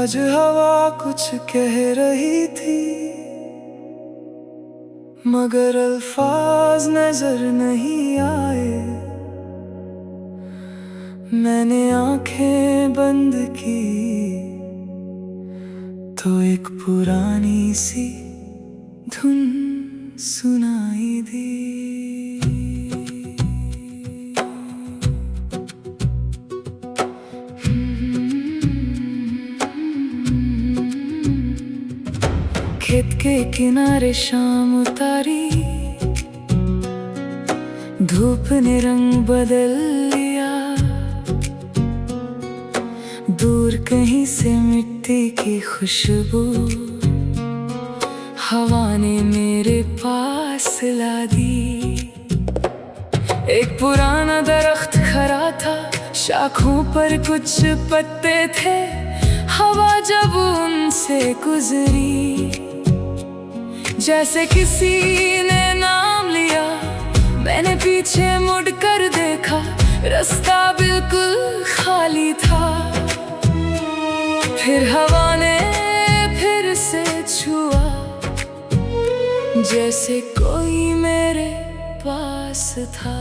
आज हवा कुछ कह रही थी, मगर अल्फाज नजर नहीं आए। मैंने आंखें बंद की तो एक पुरानी सी धुन सुनाई दी। खेत के किनारे शाम उतारी, धूप ने रंग बदल लिया। दूर कहीं से मिट्टी की खुशबू हवा ने मेरे पास ला दी। एक पुराना दरख्त खड़ा था, शाखों पर कुछ पत्ते थे। हवा जब उनसे गुजरी, जैसे किसी ने नाम लिया। मैंने पीछे मुड़कर देखा, रास्ता बिल्कुल खाली था। फिर हवा ने फिर से छुआ, जैसे कोई मेरे पास था।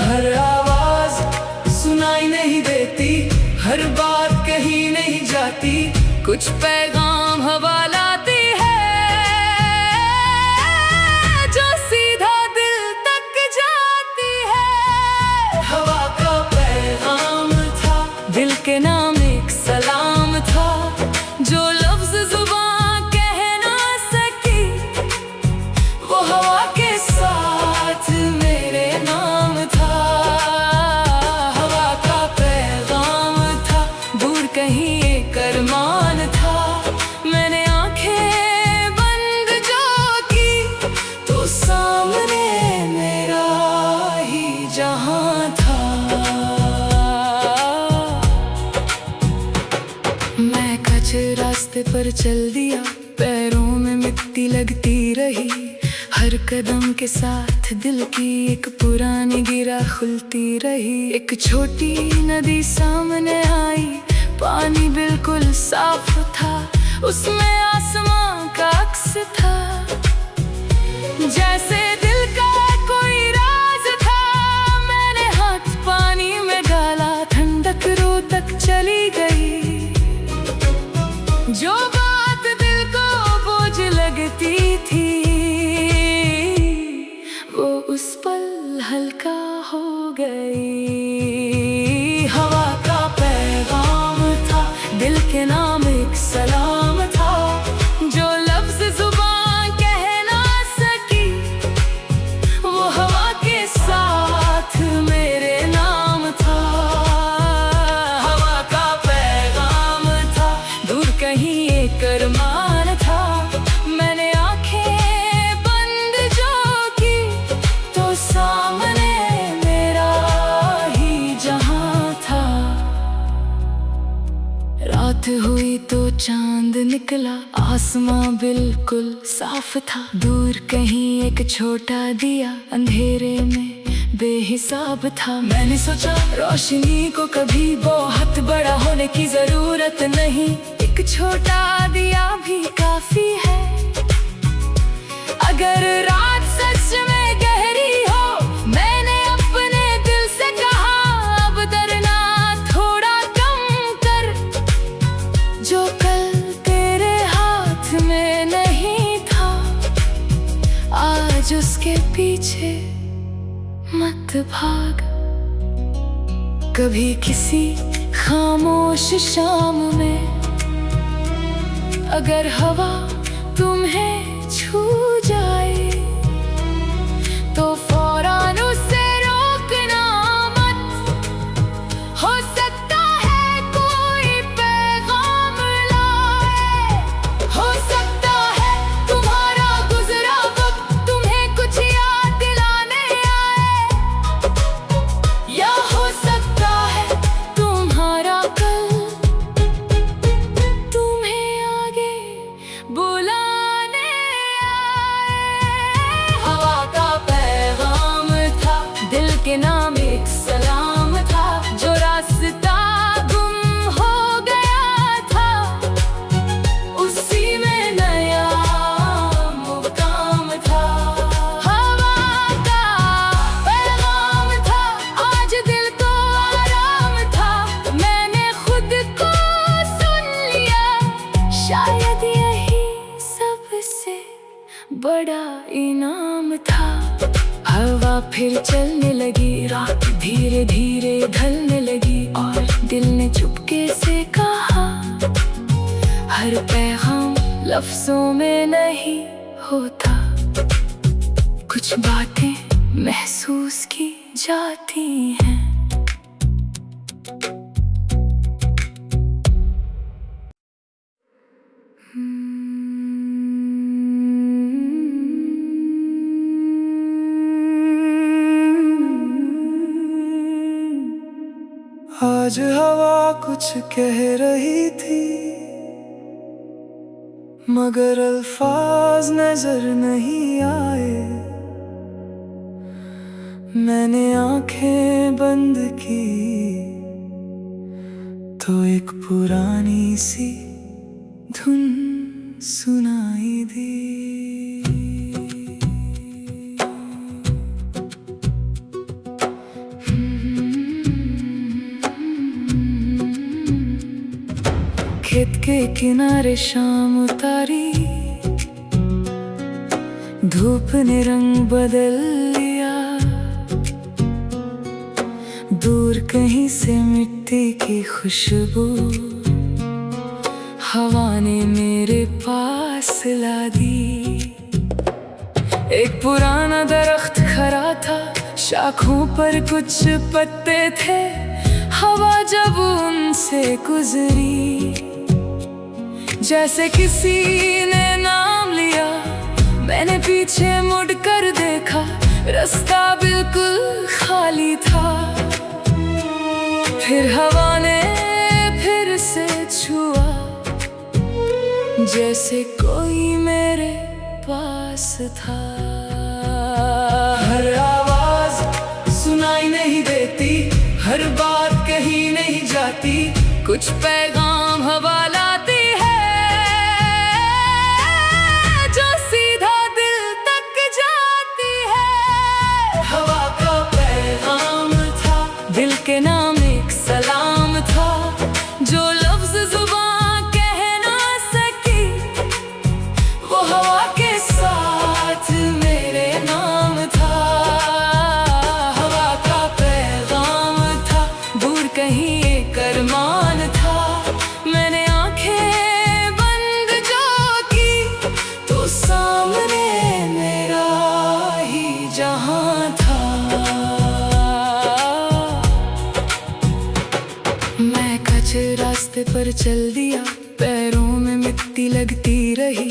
हर आवाज सुनाई नहीं देती, हर बात कहीं नहीं जाती। कुछ पैगाम हवा लाती है, जो सीधा दिल तक जाती है। हवा का पैगाम था, दिल के नाम एक सलाम था। जो लफ्ज जुबान कह ना सकी, वो हवा के साथ मेरे नाम था। हवा का पैगाम था, दूर कहीं एक अरमान था। मैंने आंखें बंद जो की, तो सामने मेरा ही जहां था। मैं कच्चे रास्ते पर चल दिया, पैरों में मिट्टी लगती रही। हर कदम के साथ दिल की एक पुरानी गिरा खुलती रही। एक छोटी नदी सामने आई, पानी बिल्कुल साफ था। उसमें आसमां का अक्स था, जैसे दिल का कोई राज था। मैंने हाथ पानी में डाला, ठंडक रूह तक चली गई। जो बात दिल को बोझ लगती थी, वो उस पल हल्का हो गई। हवा का पैगाम था, दिल के नाम एक सलाम था। जो लफ्ज जुबान कह ना सकी, वो हवा के साथ मेरे नाम था। हवा का पैगाम था, दूर कहीं एक अरमान था। मैंने आंखें बंद जो की, तो सामने मेरा ही जहां था। रात हुई तो चांद निकला, आसमां बिल्कुल साफ था। दूर कहीं एक छोटा दिया अंधेरे में बेहिसाब था। मैंने सोचा रोशनी को कभी बहुत बड़ा होने की जरूरत नहीं, एक छोटा दिया भी काफी है। अगर रात सच में गहरी हो, मैंने अपने दिल से कहा, अब डरना थोड़ा कम कर। जो कल तेरे हाथ में नहीं था, आज उसके पीछे मत भाग। कभी किसी खामोश शाम में अगर हवा तुम्हें छू जाए, तो फौरन उसे रोकना मत। हो सकता है कोई पैगाम लाए, हो सकता है तुम्हारा गुजरा वक्त तुम्हें कुछ याद दिलाने आए। या हो सकता है तुम्हारा कल तुम्हें आगे बुलाने आए। बड़ा इनाम था। हवा फिर चलने लगी, रात धीरे धीरे ढलने लगी और दिल ने चुपके से कहा, हर पैगाम लफ्जों में नहीं होता, कुछ बातें महसूस की जाती हैं। आज हवा कुछ कह रही थी, मगर अल्फाज नजर नहीं आए। मैंने आंखें बंद की तो एक पुरानी सी धुन सुनाई दी। खेत के किनारे शाम उतारी, धूप ने रंग बदल लिया। दूर कहीं से मिट्टी की खुशबू हवा ने मेरे पास ला दी। एक पुराना दरख्त खड़ा था, शाखों पर कुछ पत्ते थे। हवा जब उनसे गुजरी, जैसे किसी ने नाम लिया। मैंने पीछे मुड़कर देखा, रास्ता बिल्कुल खाली था। फिर हवा ने फिर से छुआ, जैसे कोई मेरे पास था। हर आवाज सुनाई नहीं देती, हर बात कहीं नहीं जाती, कुछ पैगाम हवा लाती है जो सीधा दिल तक जाती है। हवा का पैगाम था, दिल के नाम एक सलाम था, जो लफ्ज जुबान कह ना सकी, वो हवा के साथ मेरे नाम था। हवा का पैगाम था, दूर कहीं एक अरमान था। मैंने आंखें बंद जो की तो सामने मेरा ही जहां था। मैं कच्चे रास्ते पर चल दिया, पैरों में मिट्टी लगती रही।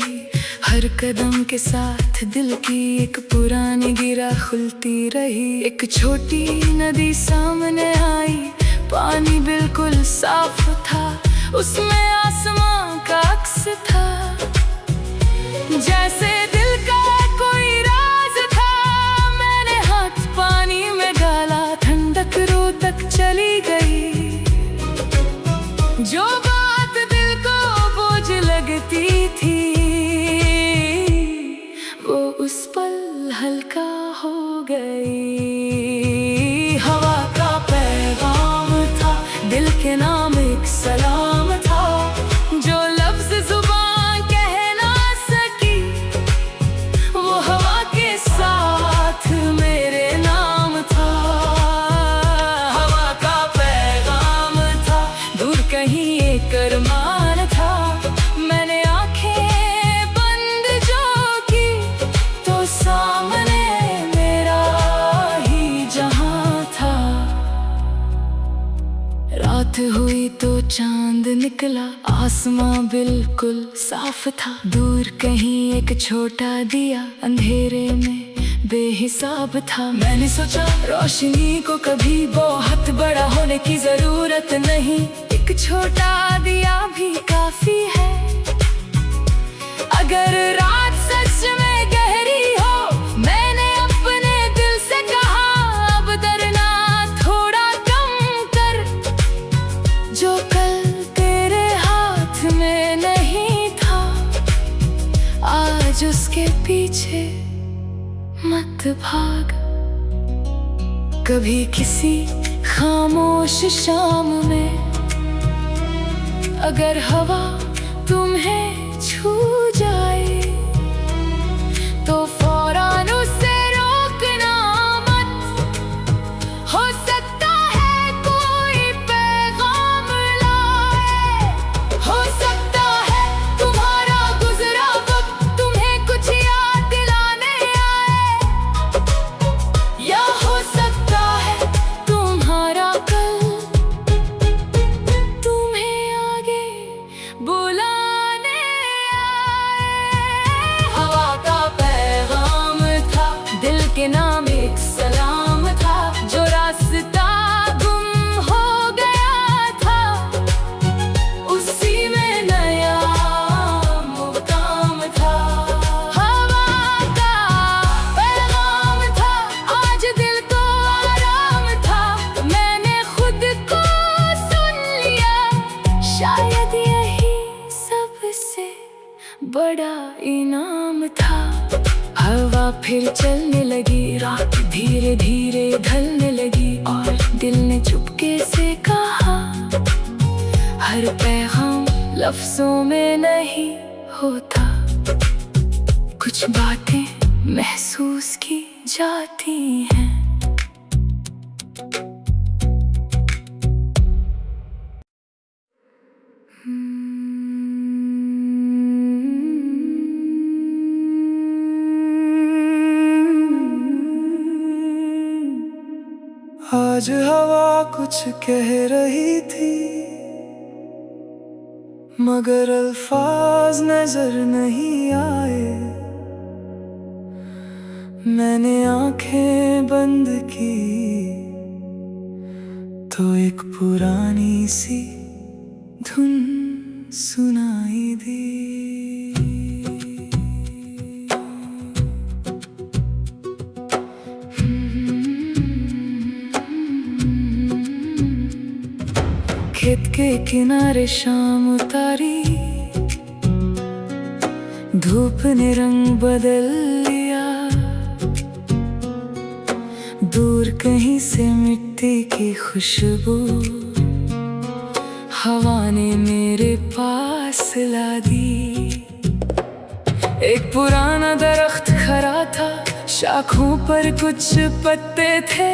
हर कदम के साथ दिल की एक पुरानी गिरा खुलती रही। एक छोटी नदी सामने आई, पानी बिल्कुल साफ था, उसमें आसमां का अक्स था। जैसे दिल का कोई राज था, मैंने हाथ पानी में डाला, ठंडक रूह तक चली गई। जो बात दिल को बोझ लगती थी, वो उस पल हल्का हो गई। हवा का पैगाम था, दिल के नाम एक सलाम था, जो लफ्ज जुबान कह ना सकी, वो हवा के साथ मेरे नाम था। हवा का पैगाम था, दूर कहीं एक अरमान था। मैंने आंखें बंद जो की तो सामने मेरा ही जहां था। रात हुई तो चांद निकला, आसमां बिल्कुल साफ था। दूर कहीं एक छोटा दिया अंधेरे में बेहिसाब था। मैंने सोचा रोशनी को कभी बहुत बड़ा होने की जरूरत नहीं, एक छोटा दिया भी काफी है। अगर रात सच में गहरी हो, मैंने अपने दिल से कहा, अब डरना थोड़ा कम कर। जो कल तेरे हाथ में नहीं था, आज उसके पीछे मत भाग। कभी किसी खामोश शाम में अगर हवा तुम्हें छू जाए, तो बड़ा इनाम था। हवा फिर चलने लगी, रात धीरे धीरे ढलने लगी और दिल ने चुपके से कहा, हर पैगाम लफ्जों में नहीं होता, कुछ बातें महसूस की जाती हैं। आज हवा कुछ कह रही थी, मगर अल्फाज नजर नहीं आए। मैंने आंखें बंद की तो एक पुरानी सी धुन सुनाई दी। खेत के किनारे शाम उतारी, धूप ने रंग बदल लिया। दूर कहीं से मिट्टी की खुशबू हवा ने मेरे पास ला दी। एक पुराना दरख्त खड़ा था, शाखों पर कुछ पत्ते थे।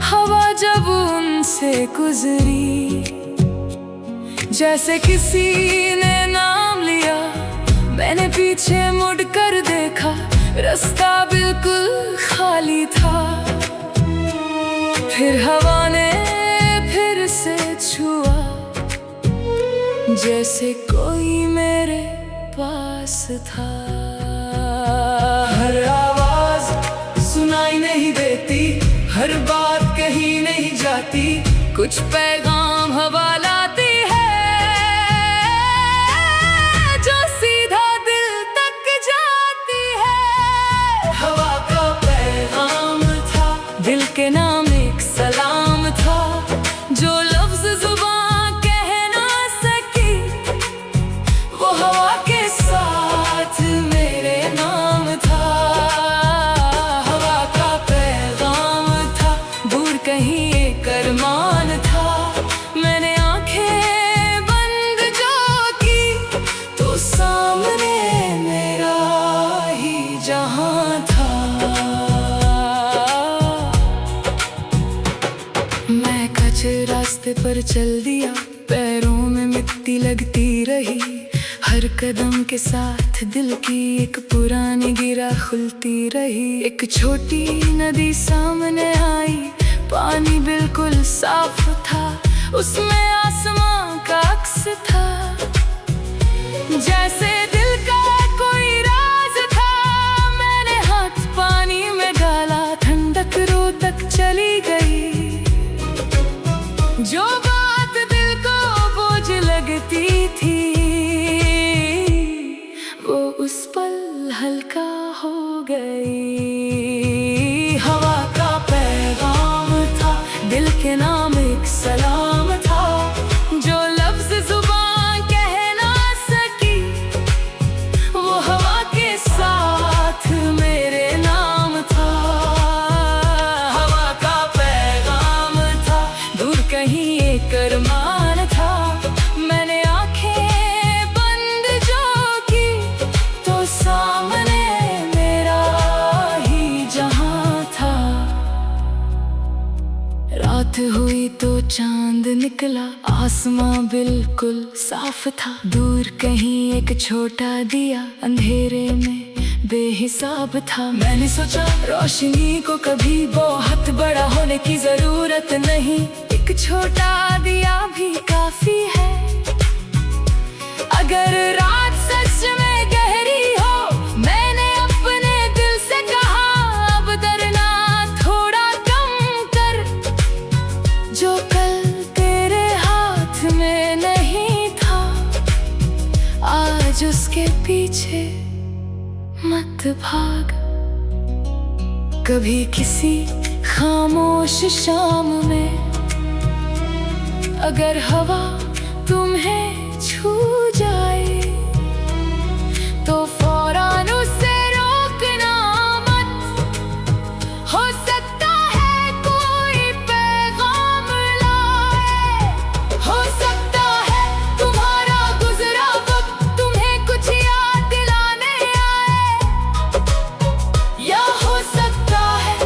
हवा जब उनसे गुजरी, जैसे किसी ने नाम लिया। मैंने पीछे मुड़कर देखा, रास्ता बिल्कुल खाली था। फिर हवा ने फिर से छुआ, जैसे कोई मेरे पास था। हर आवाज सुनाई नहीं देती, हर बात कहीं नहीं जाती, कुछ पैगाम हवा लाती है जो सीधा दिल तक जाती है। हवा का पैगाम था, दिल के नाम एक सलाम था, जो लफ्ज जुबान कह ना सकी, वो हवा के साथ मेरे नाम था। हवा का पैगाम था, दूर कहीं एक अरमान था। मैंने आंखें बंद जो की तो सामने मेरा ही जहां था। मैं कच्चे रास्ते पर चल दिया, पैरों में मिट्टी लगती रही। हर कदम के साथ दिल की एक पुरानी गिरा खुलती रही। एक छोटी नदी सामने आई, पानी बिल्कुल साफ था, उसमें आसमां का अक्स था। जैसे दिल का कोई राज था, मैंने हाथ पानी में डाला, ठंडक रूह तक चली गई। जो बात दिल को बोझ लगती थी, वो उस पल हल्का हो गई। हवा का पैगाम था, दिल के नाम एक सलाम था, जो लफ्ज जुबान कह ना सकी, वो हवा के साथ मेरे नाम था। हवा का पैगाम था, दूर कहीं एक अरमान था। मैंने आंखें बंद जो की तो सामने मेरा ही जहां था। रात हुई तो चांद निकला, आसमां बिल्कुल साफ था। दूर कहीं एक छोटा दिया अंधेरे में बेहिसाब था। मैंने सोचा रोशनी को कभी बहुत बड़ा होने की जरूरत नहीं, एक छोटा दिया भी काफी है। अगर रात सच में गहरी हो, मैंने अपने दिल से कहा, अब डरना थोड़ा कम कर। जो कल तेरे हाथ में नहीं था, आज उसके पीछे मत भाग। कभी किसी खामोश शाम में अगर हवा तुम्हें छू जाए, तो फौरन उसे रोकना मत। हो सकता है कोई पैगाम लाए, हो सकता है तुम्हारा गुजरा वक्त तुम्हें कुछ याद दिलाने आए, या हो सकता है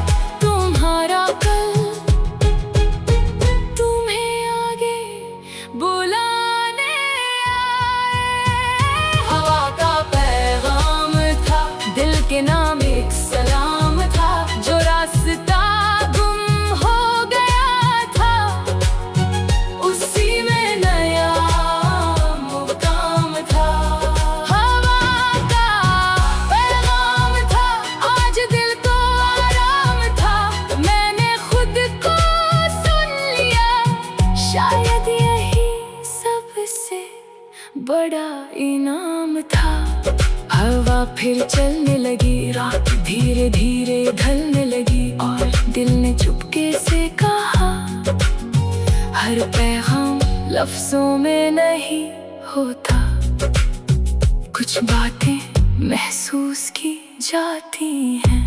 तुम्हारा कल तुम्हें आगे बुलाने आए। हवा का पैगाम था, दिल के नाम एक सलाम था, जो रास्ता गुम हो गया था उसी में नया मुकाम था। हवा का पैगाम था, आज दिल को आराम था, मैंने खुद को सुन लिया, शायद यही सबसे बड़ा इनाम था। हवा फिर चलने लगी, रात धीरे धीरे ढलने लगी, और दिल ने चुपके से कहा, हर पैगाम लफ्जों में नहीं होता, कुछ बातें महसूस की जाती हैं।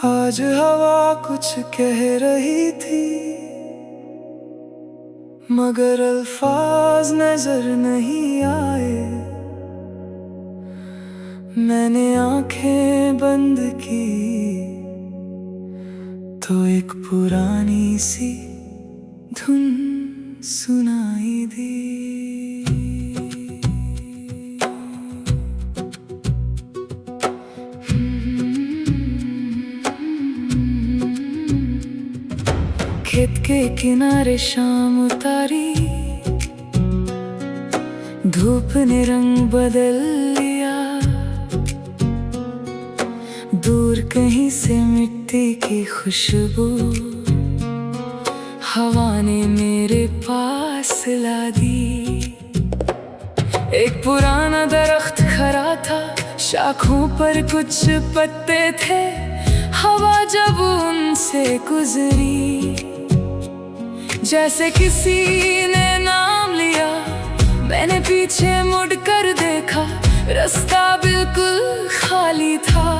आज हवा कुछ कह रही थी, मगर अल्फाज नजर नहीं आए। मैंने आंखें बंद की तो एक पुरानी सी धुन सुनाई दी। खेत के किनारे शाम उतारी, धूप ने रंग बदल लिया, दूर कहीं से मिट्टी की खुशबू हवा ने मेरे पास ला दी। एक पुराना दरख्त खड़ा था, शाखों पर कुछ पत्ते थे, हवा जब उनसे गुजरी जैसे किसी ने नाम लिया। मैंने पीछे मुड़कर देखा, रास्ता बिल्कुल खाली था।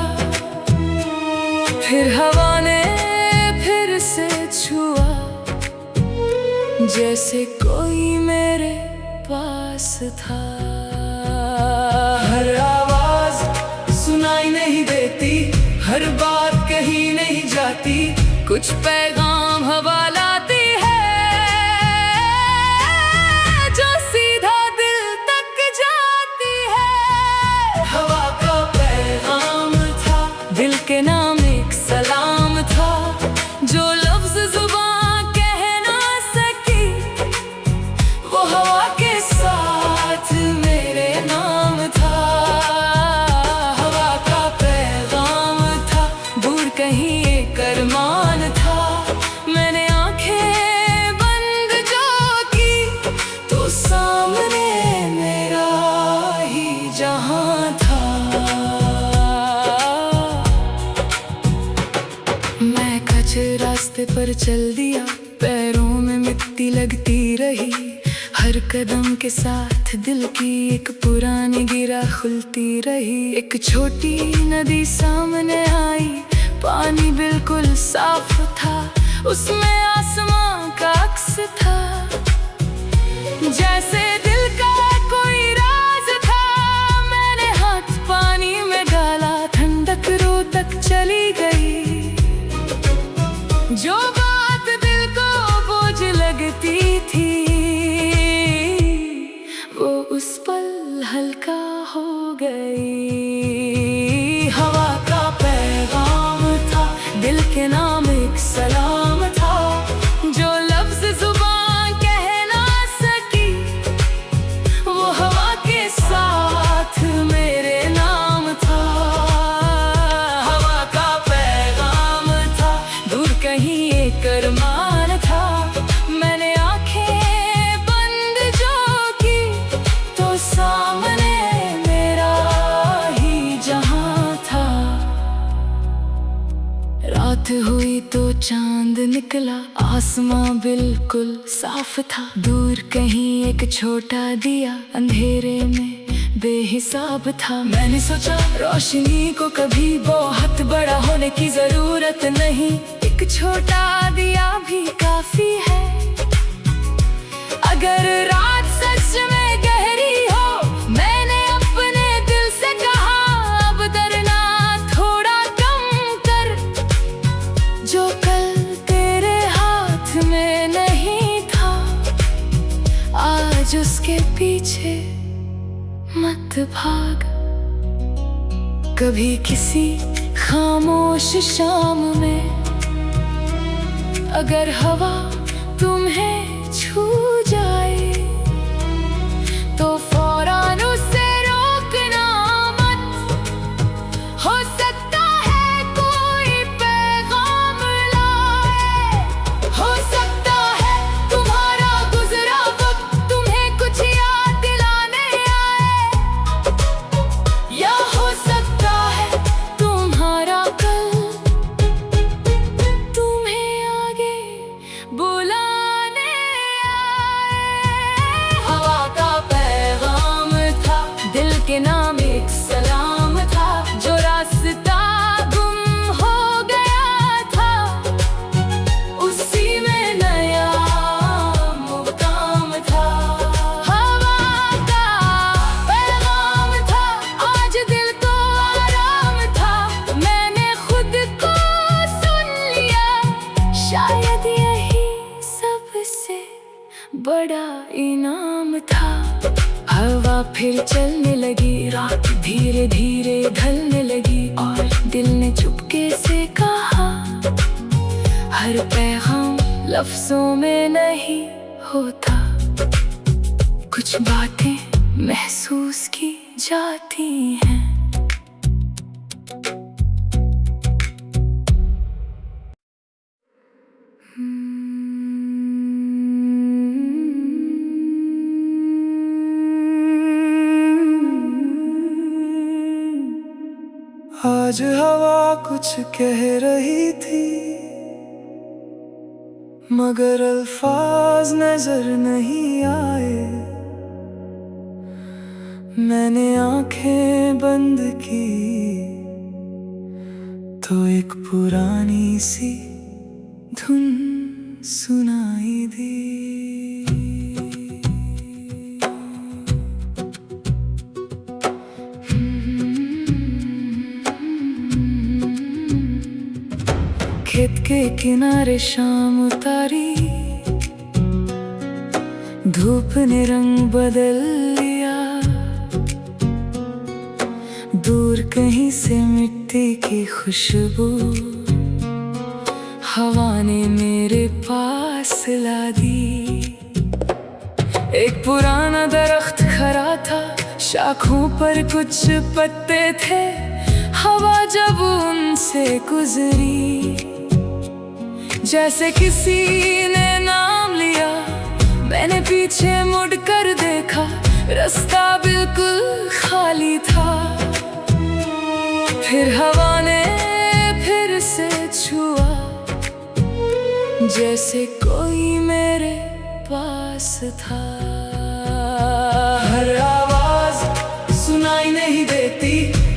फिर हवा ने फिर से छुआ, जैसे कोई मेरे पास था। हर आवाज सुनाई नहीं देती, हर बात कहीं नहीं जाती, कुछ पैगाम हवा लाती है जो सीधा दिल तक जाती है। हवा का पैगाम था, दिल के नाम एक सलाम था, जो लफ्ज जुबान कह ना सकी, वो हवा के साथ मेरे नाम था। हवा का पैगाम था, दूर कहीं एक अरमान था, मैंने आंखें बंद जो की तो सामने मेरा ही जहां था। मैं कच्चे रास्ते पर चल दिया, पैरों में मिट्टी लगती रही, हर कदम के साथ दिल की एक पुरानी गिरा खुलती रही। एक छोटी नदी सामने आई, पानी बिल्कुल साफ था, उसमें आसमां का अक्स था, जैसे दिल का कोई राज था। मैंने हाथ पानी में डाला, ठंडक रूह तक चली गई, जो बात दिल को बोझ लगती थी वो उस पल हल्का हो गई। हवा का पैगाम था, दिल के नाम एक सलाम था, जो लफ्ज जुबान कह ना सकी, रात हुई तो चांद निकला, आसमां बिल्कुल साफ था। दूर कहीं एक छोटा दिया अंधेरे में बेहिसाब था। मैंने सोचा रोशनी को कभी बहुत बड़ा होने की जरूरत नहीं, एक छोटा दिया भी काफी है। अगर रात सच में गहरी हो, मैंने अपने दिल से कहा, अब डरना थोड़ा कम कर। जो कल तेरे हाथ में नहीं था, आज उसके पीछे मत भाग। कभी किसी खामोश शाम में अगर हवा तुम्हें छू जाए, तो फौरन उसे रोकना मत। हो सकता है कोई पैगाम लाए, हो सकता है तुम्हारा गुजरा वक्त तुम्हें कुछ याद दिलाने आए, या हो सकता है तुम्हारा कल तुम्हें आगे बुलाने आए। हवा का पैगाम था, दिल के नाम एक सलाम था। जो रास्ता गुम हो गया था, उसी में नया मुकाम था। हवा का पैगाम था, आज दिल को आराम था। मैंने खुद को सुन लिया, शायद यही सबसे बड़ा इनाम था। हवा फिर चलने लगी, रात धीरे धीरे ढलने लगी, और दिल ने चुपके से कहा, हर पैगाम लफ्जों में नहीं होता, कुछ बातें महसूस की जाती हैं। आज हवा कुछ कह रही थी, मगर अल्फाज नजर नहीं आए। मैंने आंखें बंद की तो एक पुरानी सी धुन सुनाई दी। खेत के किनारे शाम उतारी, धूप ने रंग बदल लिया। दूर कहीं से मिट्टी की खुशबू हवा ने मेरे पास ला दी। एक पुराना दरख्त खड़ा था, शाखों पर कुछ पत्ते थे। हवा जब उनसे गुजरी, जैसे किसी ने नाम लिया। मैंने पीछे मुड़कर देखा, रास्ता बिल्कुल खाली था। फिर हवा ने फिर से छुआ, जैसे कोई मेरे पास था। हर आवाज सुनाई नहीं देती,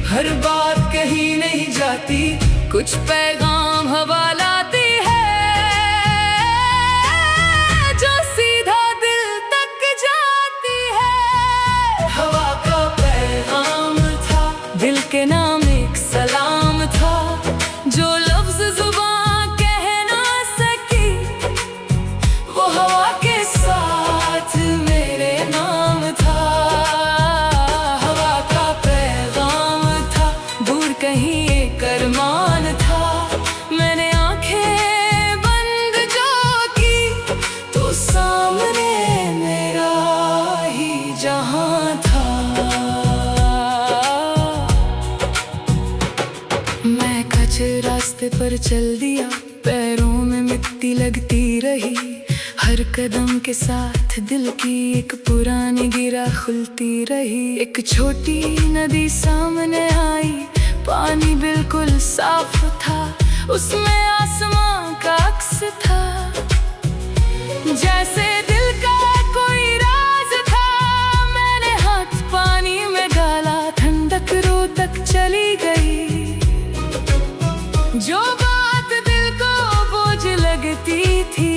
हर बात कहीं नहीं जाती, कुछ पैगाम हवा लाती है, जो सीधा दिल तक जाती है। हवा का पैगाम था, दिल के नाम एक सलाम था। जो लफ्ज जुबान कह ना सकी, वो हवा के साथ मेरे नाम था। हवा का पैगाम था, दूर कहीं एक अरमान था। मैंने आंखें बंद जो की, तो सामने मेरा ही जहां था। मैं कच्चे रास्ते पर चल दिया, पैरों में मिट्टी लगती रही। हर कदम के साथ दिल की एक पुरानी गिरा खुलती रही। एक छोटी नदी सामने आई, पानी बिल्कुल साफ था। उसमें आसमां का अक्स था, जैसे दिल का कोई राज था। मैंने हाथ पानी में डाला, ठंडक रो तक चली गई। जो बात दिल को बोझ लगती थी,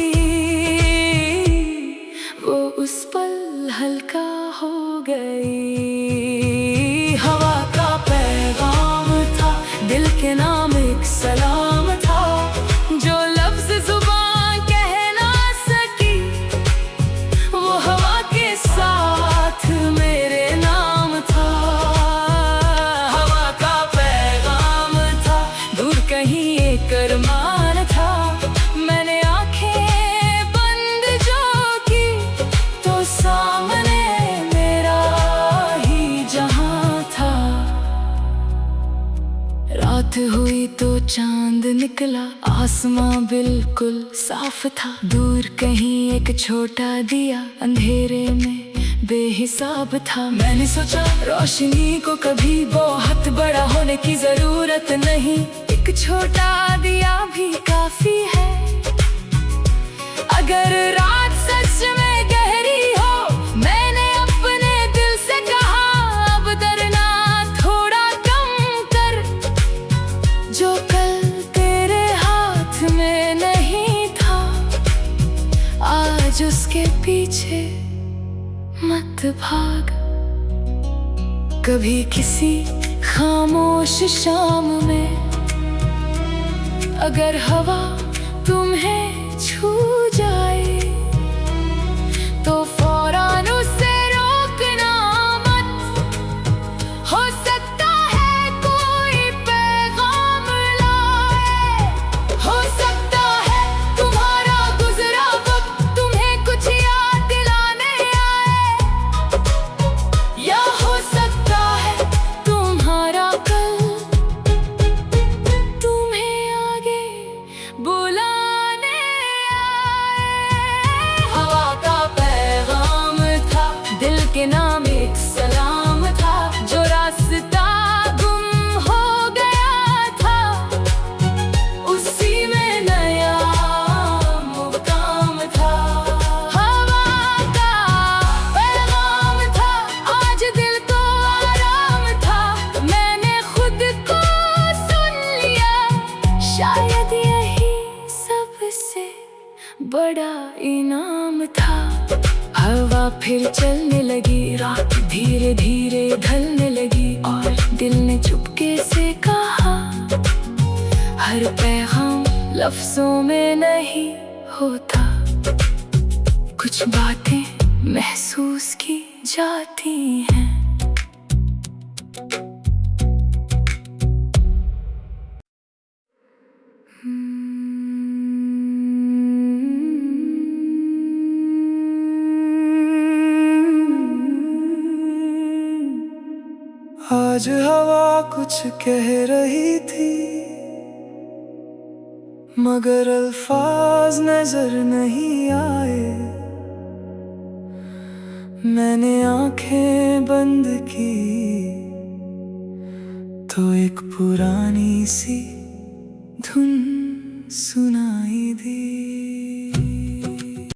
वो उस पल हल्का हो गई। हवा का पैगाम था, दिल के नाम एक सलाम था, जो लफ्ज जुबान कह ना सकी, वो हवा के साथ मेरे नाम था। हवा का पैगाम था, दूर कहीं एक अरमान था। मैंने आंखें बंद जो की, तो सामने मेरा ही जहां था। रात हुई तो चांद निकला, आसमां बिल्कुल साफ था। दूर कहीं एक छोटा दिया, अंधेरे में बेहिसाब था। मैंने सोचा रोशनी को कभी बहुत बड़ा होने की जरूरत नहीं, एक छोटा दिया भी काफी है। अगर रात सच में गहरी हो, मैंने अपने दिल से कहा, अब डरना थोड़ा कम कर। जो कल तेरे हाथ में नहीं था, आज उसके पीछे मत भाग। कभी किसी खामोश शाम में अगर हवा तुम्हें छू जाए, तो फौरन उसे रोकना मत। हो सकता है कोई पैगाम लाए, हो सकता है तुम्हारा गुजरा वक्त तुम्हें कुछ याद दिलाने आए, या हो सकता है तुम्हारा कल तुम्हें आगे बुलाने आए। हवा का पैगाम था, दिल के नाम एक सलाम था, जो रास्ता गुम हो गया था, उसी में नया मुकाम था। हवा का पैगाम था, आज दिल को आराम था। मैंने खुद को सुन लिया, शायद यही सबसे बड़ा इनाम था। हवा फिर चलने लगी, रात धीरे धीरे ढलने लगी, और दिल ने चुपके से कहा, हर पैगाम लफ्जों में नहीं होता, कुछ बातें महसूस की जाती हैं। आज हवा कुछ कह रही थी, मगर अल्फाज नजर नहीं आए। मैंने आंखें बंद की, तो एक पुरानी सी धुन सुनाई दी।